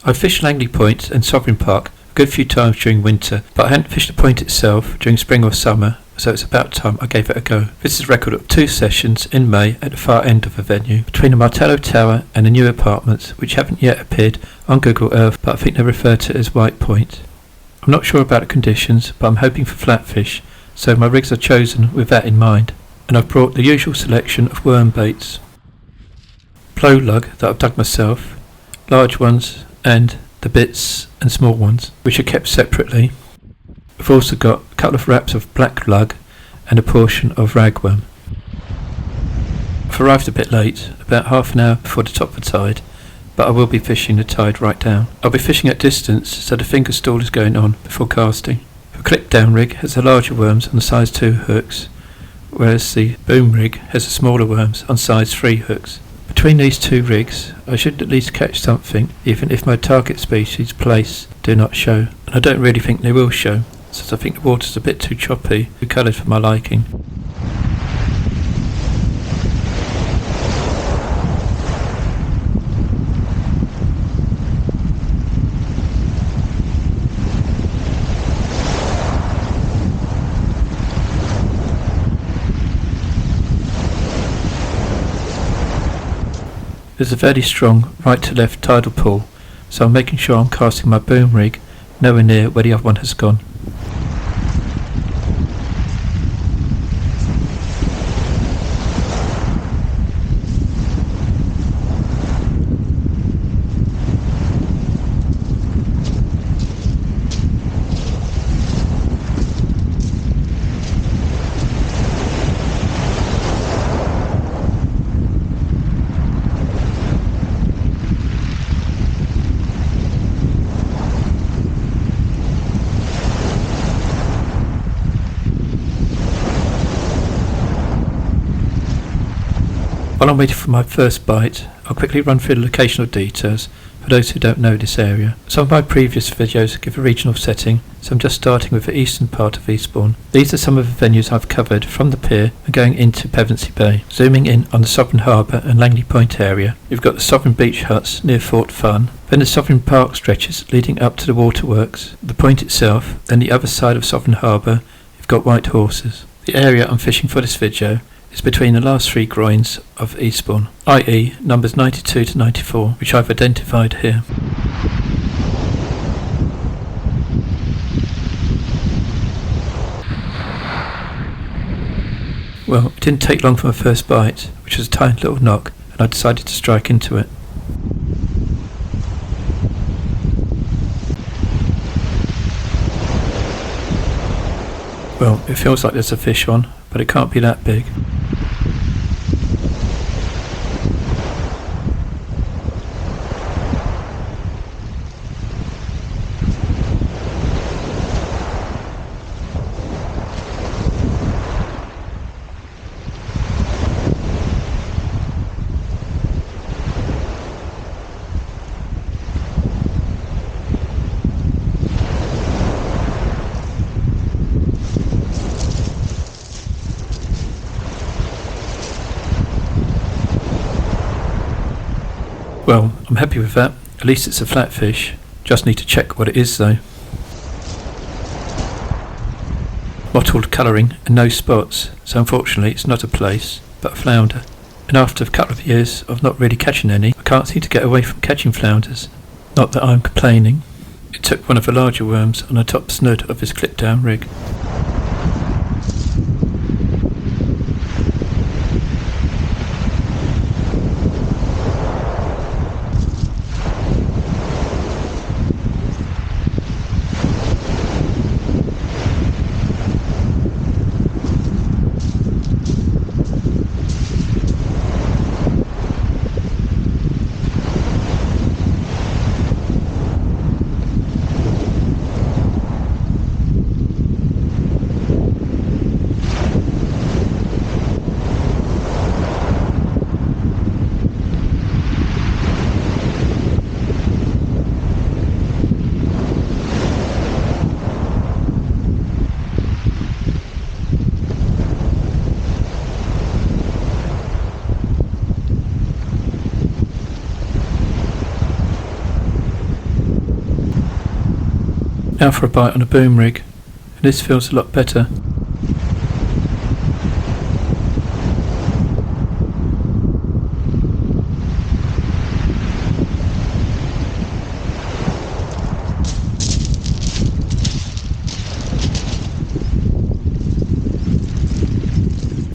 I fished Langley Point and Sovereign Park a good few times during winter, but I hadn't fished the point itself during spring or summer, so it's about time I gave it a go. This is a record of 2 sessions in May at the far end of the venue, between the Martello Tower and the new apartments, which haven't yet appeared on Google Earth, but I think they're referred to as White Point. I'm not sure about the conditions, but I'm hoping for flatfish, so my rigs are chosen with that in mind, and I've brought the usual selection of worm baits. Blow lug that I've dug myself, large ones and the bits and small ones, which are kept separately. I've also got a couple of wraps of black lug and a portion of ragworm. I've arrived a bit late, about half an hour before the top of the tide, but I will be fishing the tide right down. I'll be fishing at distance, so the finger stall is going on before casting. The clip down rig has the larger worms on the size 2 hooks, whereas the boom rig has the smaller worms on size 3 hooks. Between these 2 rigs, I should at least catch something, even if my target species, plaice, do not show. And I don't really think they will show, since I think the water's a bit too choppy, too coloured for my liking. There's a fairly strong right to left tidal pull, so I'm making sure I'm casting my boom rig nowhere near where the other one has gone. While I'm waiting for my first bite, I'll quickly run through the locational details for those who don't know this area. Some of my previous videos give a regional setting, so I'm just starting with the eastern part of Eastbourne. These are some of the venues I've covered from the pier and going into Pevensey Bay. Zooming in on the Sovereign Harbour and Langley Point area, you've got the Sovereign Beach huts near Fort Fun, then the Sovereign Park stretches leading up to the waterworks, the point itself, then the other side of Sovereign Harbour, you've got White Horses. The area I'm fishing for this video is between the last 3 groins of Eastbourne, i.e. numbers 92 to 94, which I've identified here. Well, it didn't take long for my first bite, which was a tiny little knock, and I decided to strike into it. Well, it feels like there's a fish on, but it can't be that big. Well, I'm happy with that. At least it's a flatfish. Just need to check what it is though. Mottled colouring and no spots, so unfortunately it's not a plaice, but a flounder. And after a couple of years of not really catching any, I can't seem to get away from catching flounders. Not that I'm complaining. It took one of the larger worms on the top snood of his clip down rig. Now for a bite on a boom rig. This feels a lot better.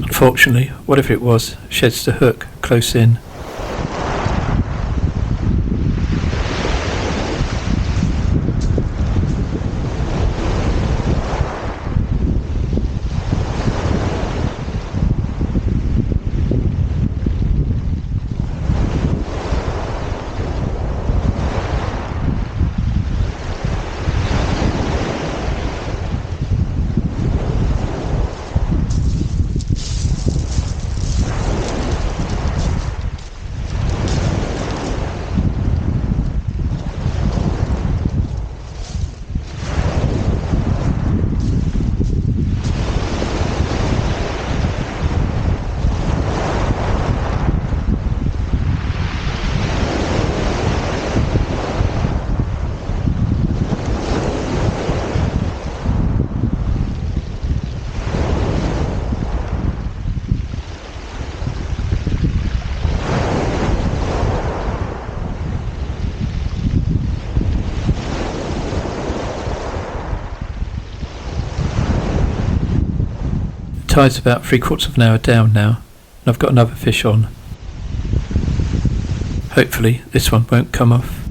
Unfortunately, whatever it was, sheds the hook close in. The tide's about 3/4 of an hour down now, and I've got another fish on. Hopefully this one won't come off.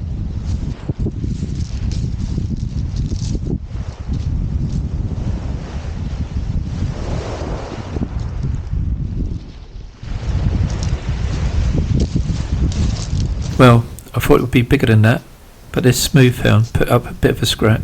Well, I thought it would be bigger than that, but this smooth hound put up a bit of a scrap.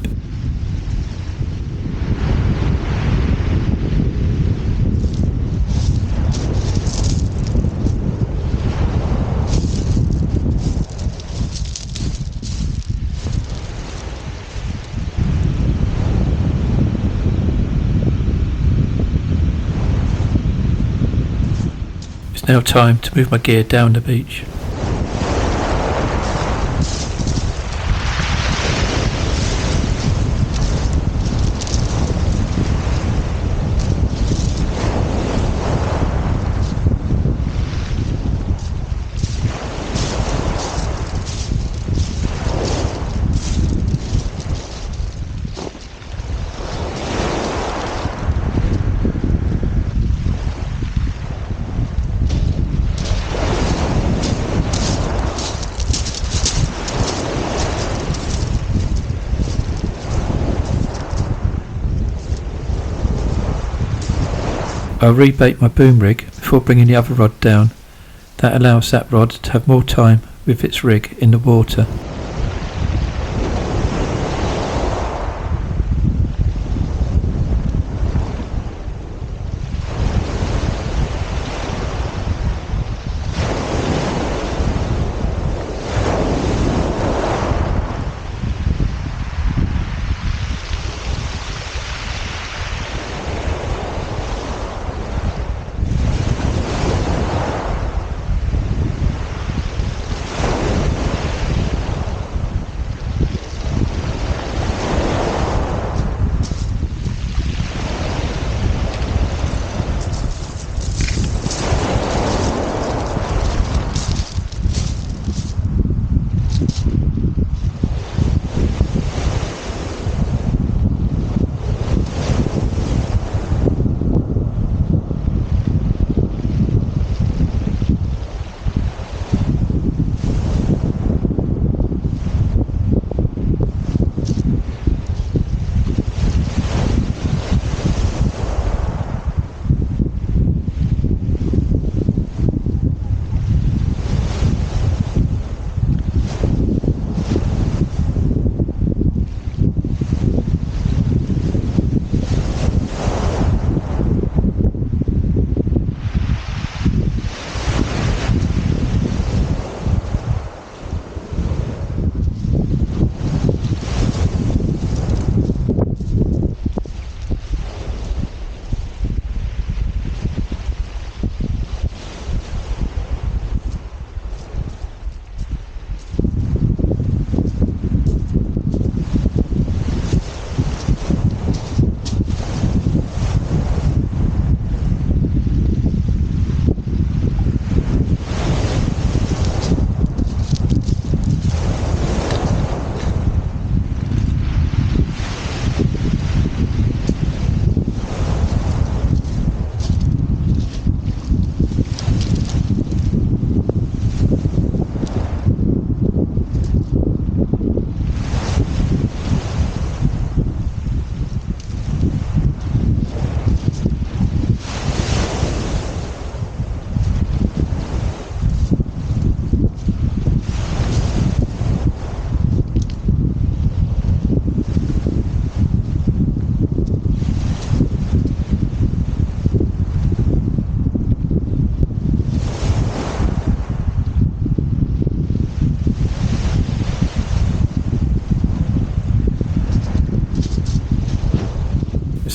It's now time to move my gear down the beach. I'll rebait my boom rig before bringing the other rod down. That allows that rod to have more time with its rig in the water.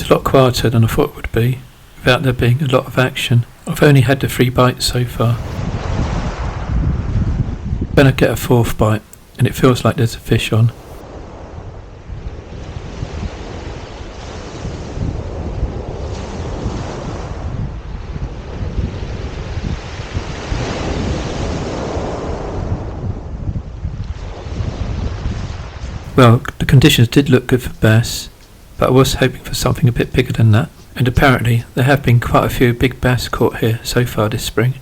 It's a lot quieter than I thought it would be, without there being a lot of action. I've only had the 3 bites so far. Then I get a 4th bite, and it feels like there's a fish on. Well, the conditions did look good for bass, but I was hoping for something a bit bigger than that, and apparently there have been quite a few big bass caught here so far this spring.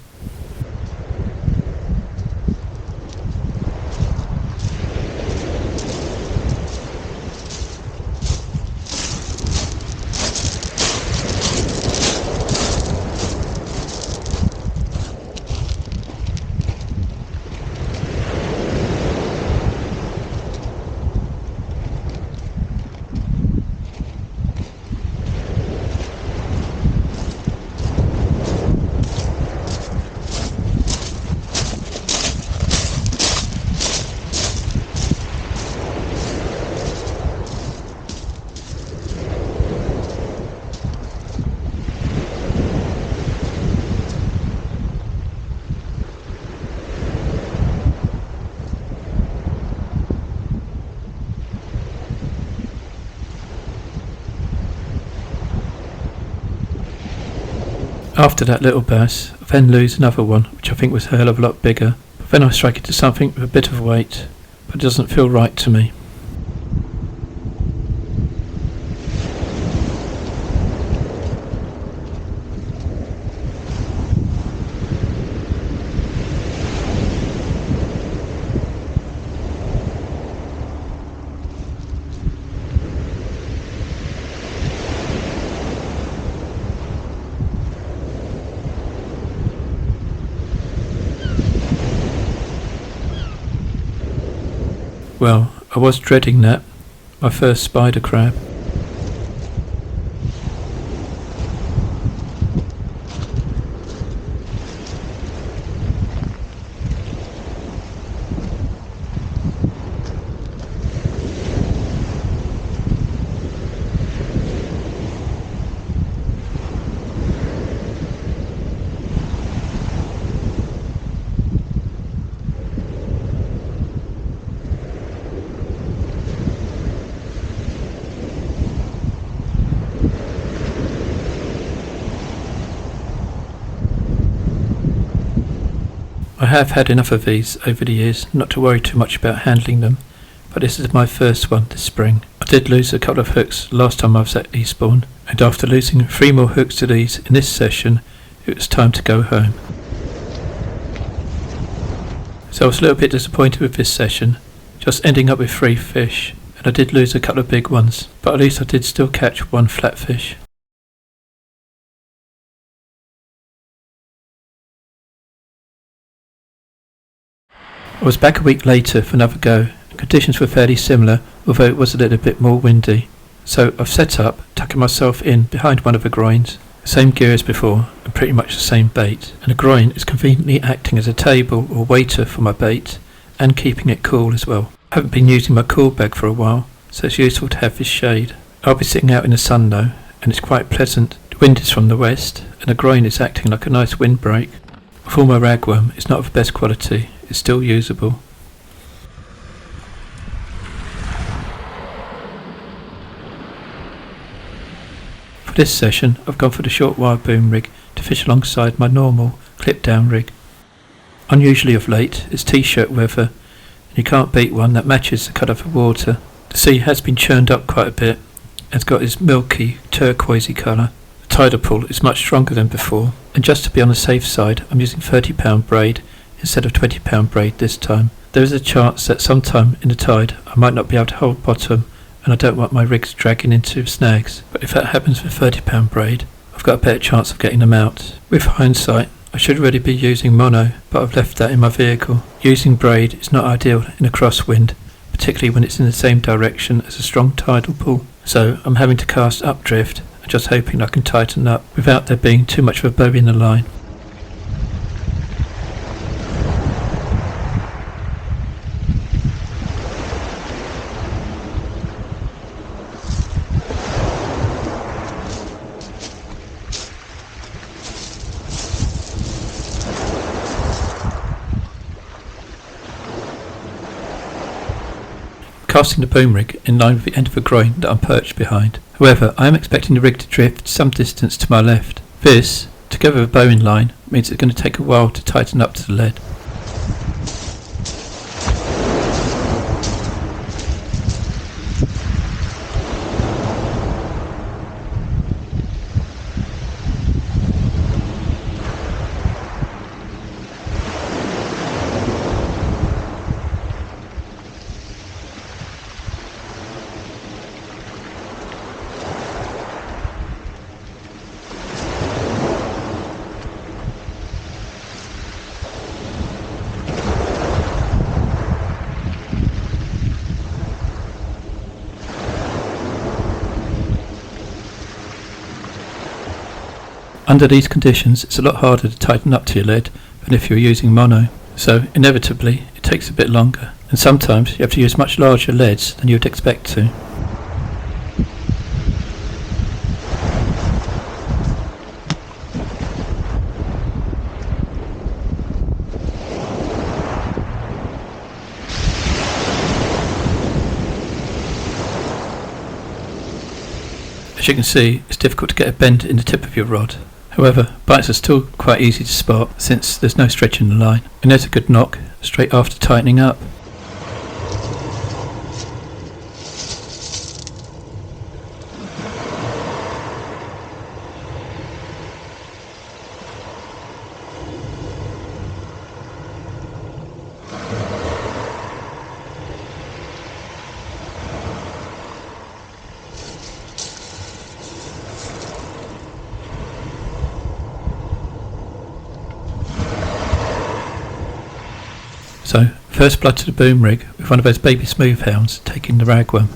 After that little bass, I then lose another one, which I think was a hell of a lot bigger. But then I strike into something with a bit of weight, but it doesn't feel right to me. Well, I was dreading that, my first spider crab. I have had enough of these over the years not to worry too much about handling them, but this is my first one this spring. I did lose a couple of hooks last time I was at Eastbourne, and after losing 3 more hooks to these in this session, it was time to go home. So I was a little bit disappointed with this session, just ending up with 3 fish, and I did lose a couple of big ones, but at least I did still catch 1 flatfish. I was back a week later for another go, and conditions were fairly similar, although it was a little bit more windy. So I've set up, tucking myself in behind one of the groins, the same gear as before, and pretty much the same bait, and the groin is conveniently acting as a table or waiter for my bait, and keeping it cool as well. I haven't been using my cool bag for a while, so it's useful to have this shade. I'll be sitting out in the sun though, and it's quite pleasant. The wind is from the west, and the groin is acting like a nice windbreak. For my ragworm, it's not of the best quality, it's still usable. For this session, I've gone for the short wire boom rig to fish alongside my normal clip down rig. Unusually of late, it's t-shirt weather, and you can't beat one that matches the colour of the water. The sea has been churned up quite a bit, and it's got this milky, turquoisey colour. The tidal pull is much stronger than before, and just to be on the safe side, I'm using 30-pound braid instead of 20-pound braid this time. There is a chance that sometime in the tide I might not be able to hold bottom, and I don't want my rigs dragging into snags, but if that happens with 30-pound braid, I've got a better chance of getting them out. With hindsight, I should really be using mono, but I've left that in my vehicle. Using braid is not ideal in a crosswind, particularly when it's in the same direction as a strong tidal pull, so I'm having to cast updrift and just hoping I can tighten up without there being too much of a bow in the line. casting the boom rig in line with the end of the groin that I'm perched behind. However, I am expecting the rig to drift some distance to my left. This, together with a bow in line, means it's going to take a while to tighten up to the lead. Under these conditions, it's a lot harder to tighten up to your lead than if you're using mono, so inevitably it takes a bit longer, and sometimes you have to use much larger leads than you would expect to. As you can see, it's difficult to get a bend in the tip of your rod. However, bites are still quite easy to spot since there's no stretch in the line, and there's a good knock straight after tightening up. So, first blood to the boom rig with one of those baby smooth hounds taking the ragworm.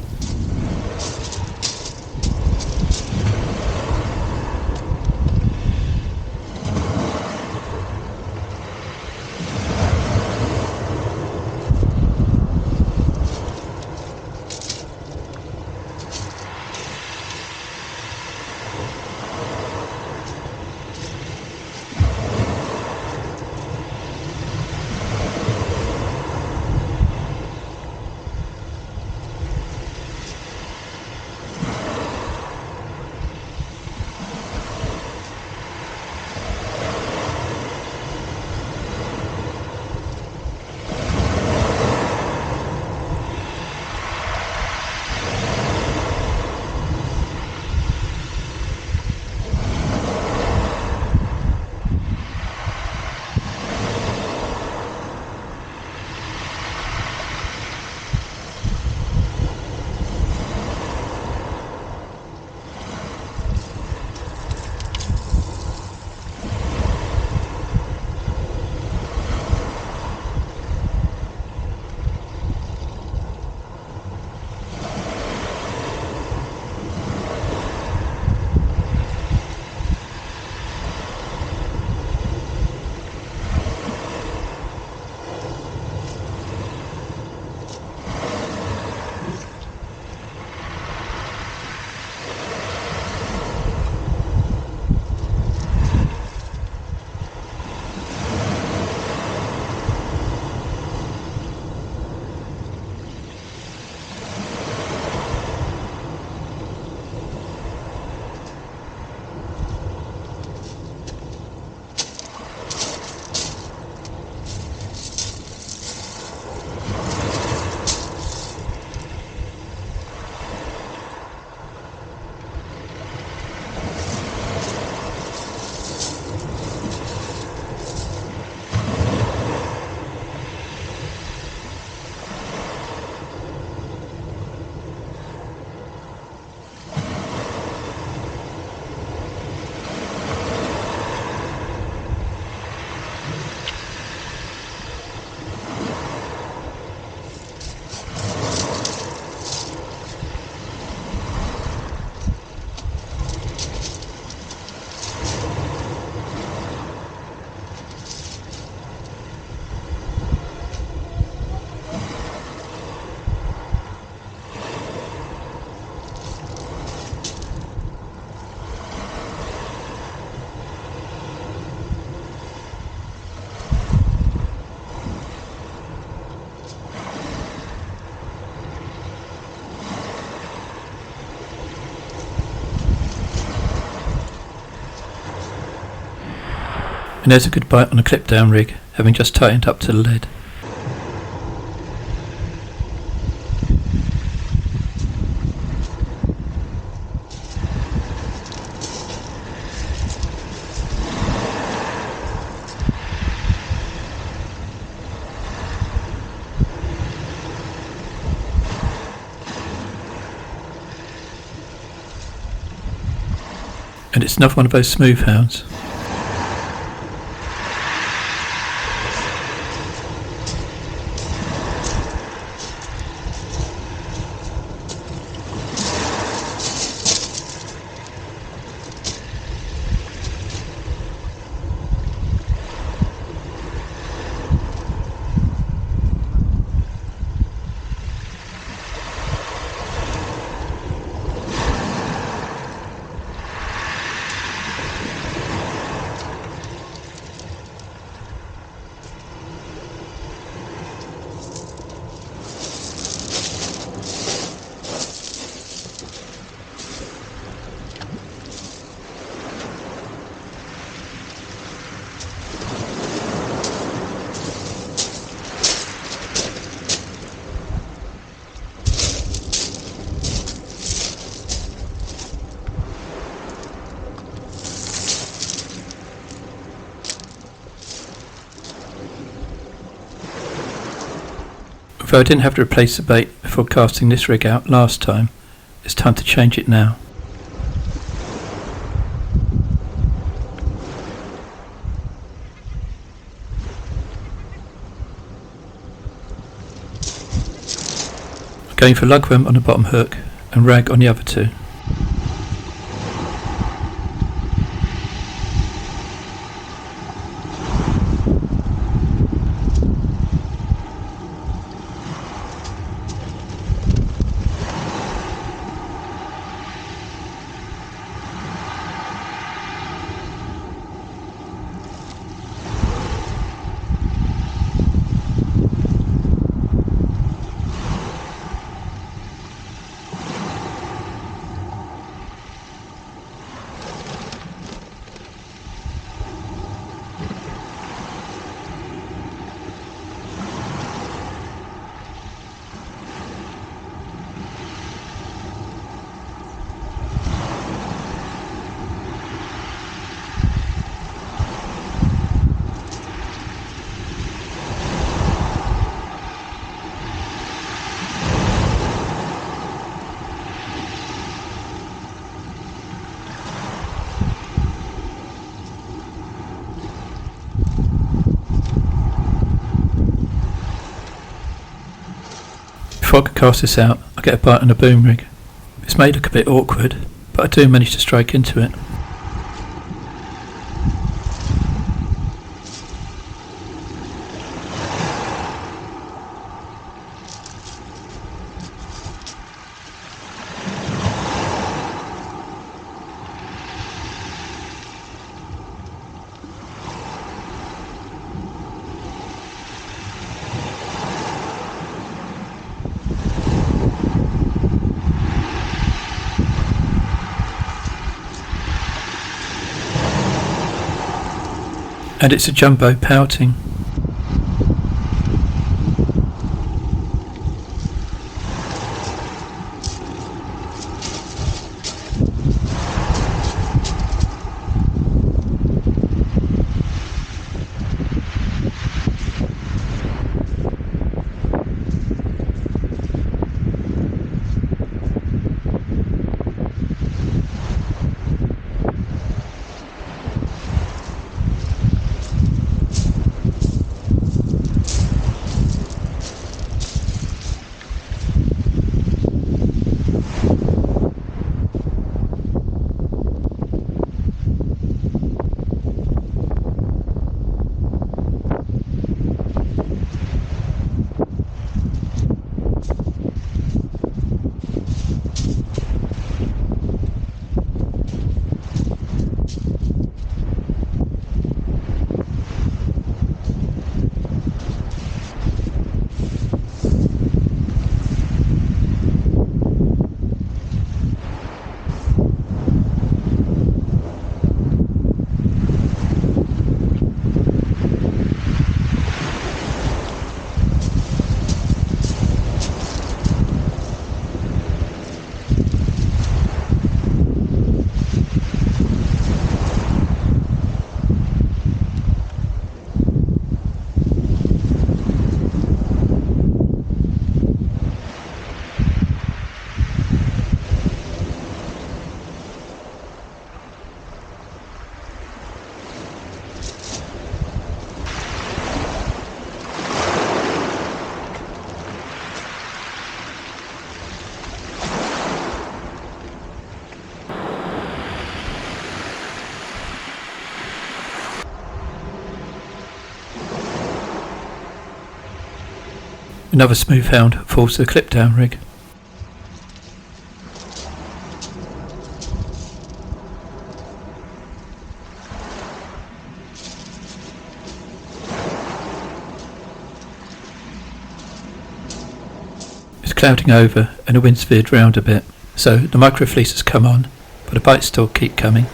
And there's a good bite on a clip down rig, having just tightened up to the lead. And it's another one of those smooth hounds. Although I didn't have to replace the bait before casting this rig out last time, it's time to change it now. I'm going for lugworm on the bottom hook and rag on the other two. Before I can cast this out, I get a bite on a boom rig. This may look a bit awkward, but I do manage to strike into it. And it's a jumbo pouting. Another smooth hound falls to the clip down rig. It's clouding over and the wind's veered round a bit, so the micro fleece has come on, but the bites still keep coming.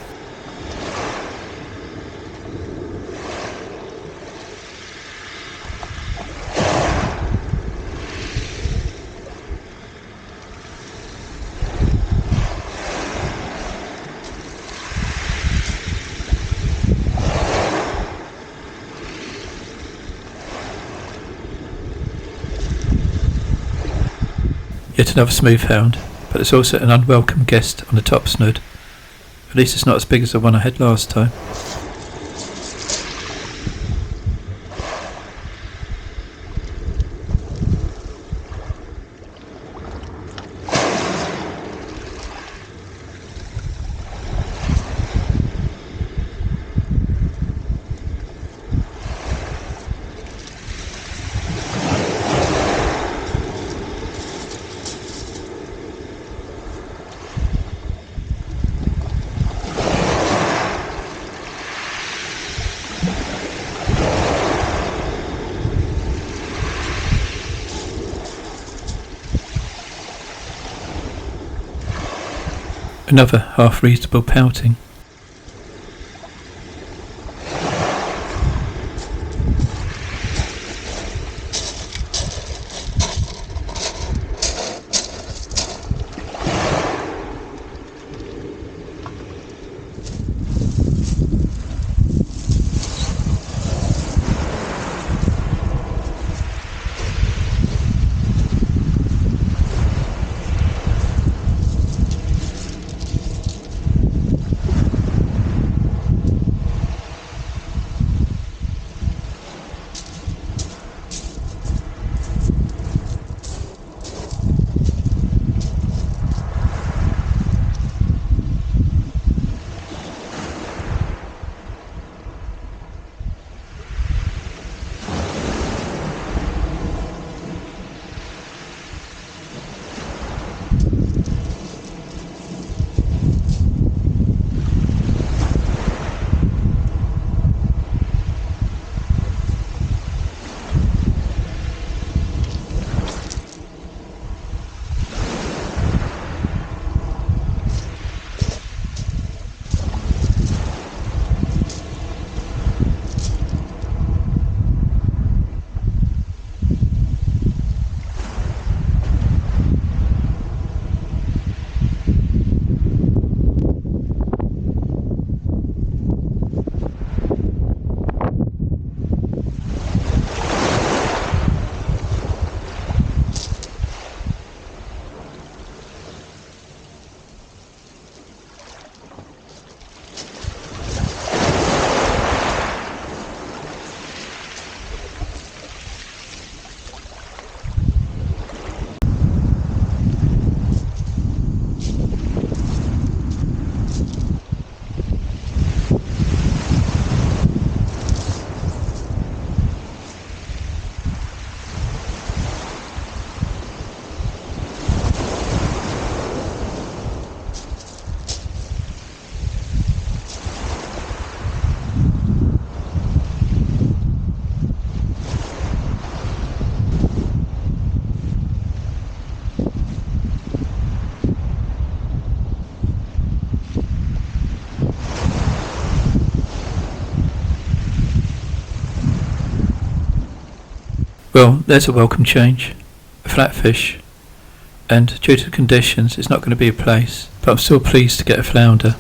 Yet another smooth hound, but there's also an unwelcome guest on the top snood. At least it's not as big as the one I had last time. Another half reasonable pouting. Well, there's a welcome change. A flatfish, and due to the conditions it's not going to be a plaice, but I'm still pleased to get a flounder.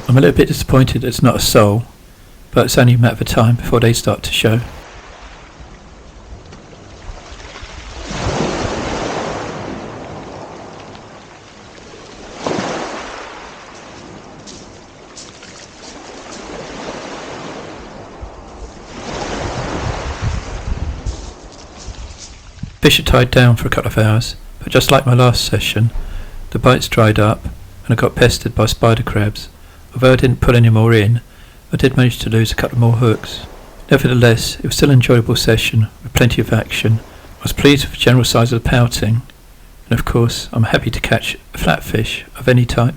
I'm a little bit disappointed it's not a sole, but it's only a matter of time before they start to show. Fish are tied down for a couple of hours, but just like my last session, the bites dried up and I got pestered by spider crabs. Although I didn't put any more in, I did manage to lose a couple more hooks. Nevertheless, it was still an enjoyable session with plenty of action. I was pleased with the general size of the pouting, and of course I'm happy to catch a flatfish of any type.